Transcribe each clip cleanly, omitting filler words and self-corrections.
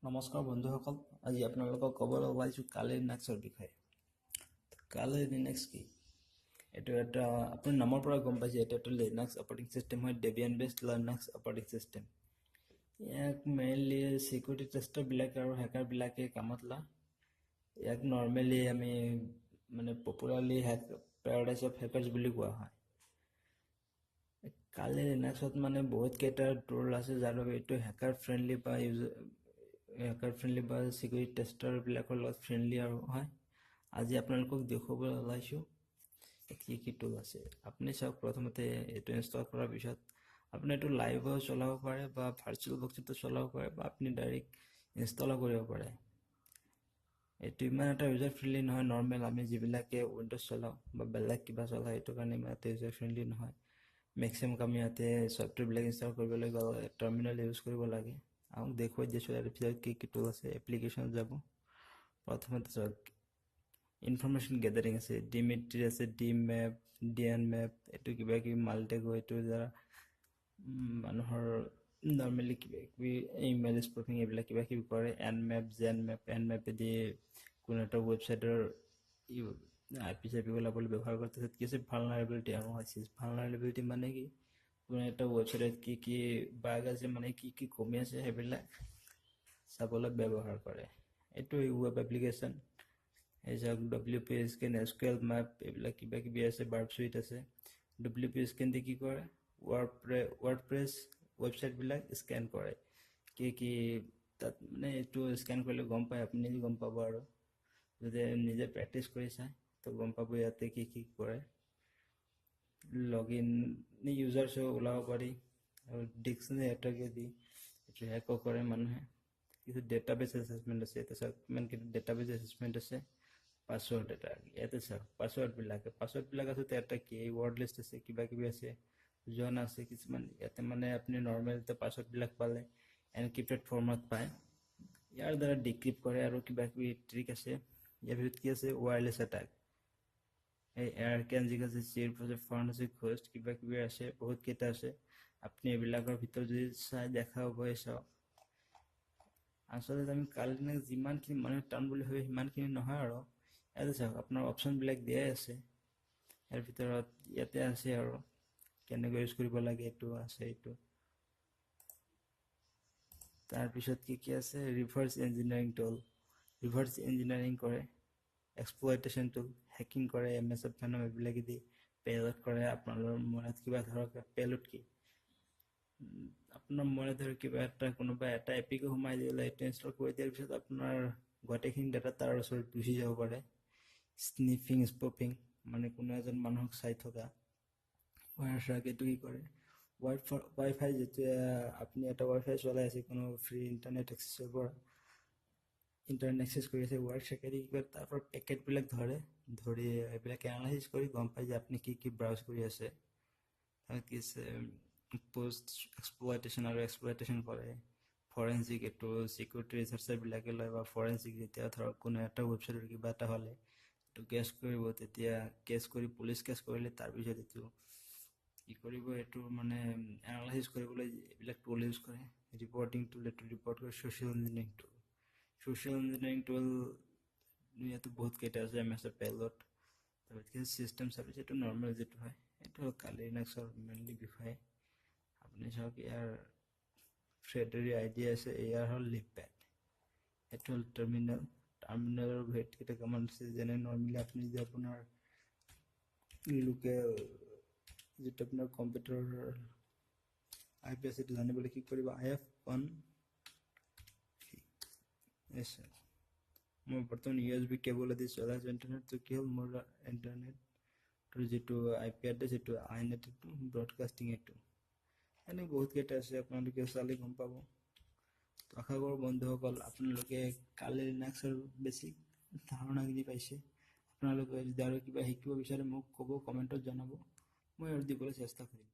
নমস্কাৰ বন্ধুসকল, আজি আপোনালোকক ক'বলৈ ওলাইছোঁ কালি লিনাক্সৰ বিষয়ে। কালি লিনাক্স কি? এইটো এটা আপুনি নামৰ পৰা গম পাইছে, এইটো এটা লিনাক্স অপাৰেটিং চিষ্টেম হয়, Debian based Linux operating system. ইয়াক মেইনলি চিকিউৰিটি টেষ্টাৰবিলাক আৰু হেকাৰবিলাকে কামত লয়। ইয়াক নৰ্মেলি আমি পপুলাৰলি পেৰাডাইজ অফ হেকাৰ্ছ বুলি কোৱা হয়। কালি লিনাক্সত বহুত কেইটা টুল আছে যাৰ বাবে এইটো হেকাৰ ফ্ৰেণ্ডলি বা চিকিউৰিটি টেষ্টাৰবিলাকৰ লগত ফ্ৰেণ্ডলি আৰু হয়। আজি আপোনালোকক দেখুৱাবলৈ ওলাইছোঁ কি টুল আছে। আপুনি চাওক, প্ৰথমতে এইটো ইনষ্টল কৰাৰ পিছত আপুনি এইটো লাইভো চলাব পাৰে বা ভাৰ্চুৱেল বক্সতো চলাব পাৰে বা আপুনি ডাইৰেক্ট ইনষ্টলো কৰিব পাৰে। এইটো ইমান এটা ইউজাৰ ফ্ৰেণ্ডলি নহয়। নৰ্মেল আমি যিবিলাকে উইণ্ড'জ চলাওঁ বা বেলেগ কিবা চলাওঁ সেইটো কাৰণে ইমান এটা ইউজাৰ ফ্ৰেণ্ডলি নহয়। মেক্সিমাম আমি ইয়াতে ছফ্টৱেৰবিলাক ইনষ্টল কৰিবলৈ গ'লে টাৰ্মিনেল ইউজ কৰিব লাগে। আমাক দেখুৱাই দিছোঁ ইয়াৰ পিছত কি টুল আছে। এপ্লিকেশ্যনত যাব, প্ৰথমতে চাওক ইনফৰমেশ্যন গেডাৰিং আছে, ডিমিট্ৰি আছে, ডি মেপ, ডিএন মেপ, এইটো কিবা কিবি মাল্টেগো, এইটো দ্বাৰা মানুহৰ নৰ্মেলি কিবা কিবি ইমেইল স্পুফিং এইবিলাক কিবা কিবি কৰে। এন মেপ, জেন মেপ, এন মেপেদি কোনো এটা ৱেবছাইটৰ IP ওলাবলৈ ব্যৱহাৰ কৰে। তাৰপিছত কি আছে ভালনাৰেবিলিটি এনালাইচিছ। ভালনাৰেবিলিটি মানে কি, কোনো এটা ৱেবছাইটত কি বাগ আছে, কি কমি আছে সেইবিলাক চাবলৈ ব্যৱহাৰ কৰে। এইটো ৱেব এপ্লিকেশ্যন। এই চাওক WPScan, SQL মেপ, এইবিলাক কিবা কিবি আছে, বাৰ্ব চুইট আছে। WPScan দি কি কৰে, ৱৰ্ডপ্ৰেছ ৱেবছাইটবিলাক স্কেন কৰে। কি তাত এইটো স্কেন কৰিলে গম পায়, আপুনি গম পাব। আৰু যদি নিজে প্ৰেক্টিচ কৰি চায় তো গম পাব ইয়াতে কি কৰে। লগ ইন ইউজাৰ্ছো ওলাব পাৰি আৰু ডিক্সনাৰী এটাকে দি এইটো হেকো কৰে মানুহে। কিছু ডেটাবেছ এছেচমেণ্ট আছে। ইয়াতে চাওক কিমানকেইটা ডেটাবেছ এছেচমেণ্ট আছে। পাছৱৰ্ড এটা ইয়াতে চাওক, পাছৱৰ্ডবিলাক আছে। এটা কি ৱৰ্ড লিষ্ট আছে, কিবা কিবি আছে, জন আছে কিছুমান। ইয়াতে আপুনি নৰ্মেল পাছৱৰ্ডবিলাক পালে এনক্ৰিপ্টেড ফৰ্মত পায়। ইয়াৰ দ্বাৰা ডিক্ৰিপ্ট কৰে আৰু কিবা কিবি ট্ৰিক আছে। ইয়াৰ ভিতৰত কি আছে, ৱায়াৰলেছ এটাক, এই এয়াৰকেনজিক আছে, চিৰ আছে, ফৰ্ন আছে, ঘোষ্ট কিবা কিবি আছে, বহুত কেইটা আছে। আপুনি এইবিলাকৰ ভিতৰত যদি চাই দেখা হ'ব। চাওক, আচলতে আমি কালি লিনাক্স যিমানখিনি মানুহে টান বুলি ভাবে সিমানখিনি নহয়। আৰু ইয়াতে চাওক আপোনাৰ অপশ্যনবিলাক দিয়াই আছে। ইয়াৰ ভিতৰত ইয়াতে আছে আৰু কেনেকৈ ইউজ কৰিব লাগে, এইটো আছে। এইটো তাৰপিছত কি আছে, ৰিভাৰ্ছ ইঞ্জিনিয়াৰিং টুল, ৰিভাৰ্ছ ইঞ্জিনিয়াৰিং কৰে। এক্সপ্লইটেশ্যন টুল, হেকিং কৰে, MS ভেনম এইবিলাকে দি পেলোড কৰে। আপোনালোকৰ মনত কিবা ধৰক পেলোড কি, আপোনাৰ মনে ধৰক কিবা এটা কোনোবা এটা এপিকে সোমাই দিলে, এইটো ইনষ্টল কৰি দিয়াৰ পিছত আপোনাৰ গোটেইখিনি ডাটা তাৰ ওচৰত গুচি যাব পাৰে। স্নিফিং, স্পুফিং, কোনো এজন মানুহক চাই থকা। এইটো কি কৰে, ৱাইফাই, যেতিয়া আপুনি এটা ৱাইফাই চলাই আছে কোনো ফ্ৰী ইণ্টাৰনেট এক্সেছৰ পৰা, ইণ্টাৰনেট এক্সেছ কৰি আছে, ৱাইফ চেকেদি কি কৰে, তাৰ পৰা পেকেটবিলাক ধৰি এইবিলাক এনালাইচিছ কৰি গম পায় যে আপুনি কি ব্ৰাউজ কৰি আছে। কি আছে, পোষ্ট এক্সপ্লইটেশ্যন আৰু এক্সপ্লইটেশ্যন কৰে। ফৰেঞ্চিক, এইটো চিকিউৰিটি ৰিচাৰ্চাৰবিলাকে লয়। বা ফৰেঞ্চিক যেতিয়া ধৰক কোনো এটা ৱেবছাইটৰ কিবা এটা হ'লে এইটো কেছ কৰিব, তেতিয়া কেছ কৰি পুলিচ কেছ কৰিলে তাৰপিছত এইটো কি কৰিব, এইটো এনালাইচিছ কৰিবলৈ এইবিলাক টুল ইউজ কৰে। ৰিপৰ্টিং টুল, এইটো ৰিপৰ্ট কৰে। ছ'চিয়েল ইঞ্জিনিয়াৰিং টুল, ইয়াতো বহুত কেইটা আছে। MS পেলোড, তাৰপিছত চিষ্টেম চাৰ্ভিচ, এইটো নৰ্মেল যিটো হয়। এইটো কালি লিনাক্সৰ মেইনলি বিষয়ে। আপুনি চাওক, ইয়াৰ থ্ৰেডাৰী ID আছে। ইয়াৰ হ'ল লিপপেড, এইটো হ'ল টাৰ্মিনেলৰ কেইটা কমাণ্ড আছে। যেনে নৰ্মেলি আপুনি যদি আপোনাৰ লোকেল যিটো আপোনাৰ কম্পিউটাৰৰ IP আছে সেইটো জানিবলৈ কি কৰিব, IF1। মই বৰ্তমান USB কেবলেদি চলাই আছোঁ ইণ্টাৰনেটটো। কি হ'ল, মোৰ ইণ্টাৰনেটৰ যিটো IP এড্ৰেছ, সেইটো iNet, এইটো ব্ৰডকাষ্টিং, এইটো বহুত কেইটা আছে। আপোনালোকে চালে গম পাব। আশা কৰোঁ বন্ধুসকল আপোনালোকে কালি লিনাক্সৰ বেছিক ধাৰণাখিনি পাইছে। আপোনালোকে যদি আৰু কিবা শিকিব বিচাৰে মোক ক'ব, কমেণ্টত জনাব, মই আৰু দিবলৈ চেষ্টা কৰিম।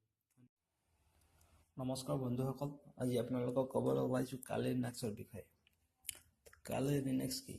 নমস্কাৰ বন্ধুসকল, আজি আপোনালোকক ক'বলৈ ওলাইছোঁ কালি লিনাক্সৰ বিষয়ে। কালি লিনাক্স কি?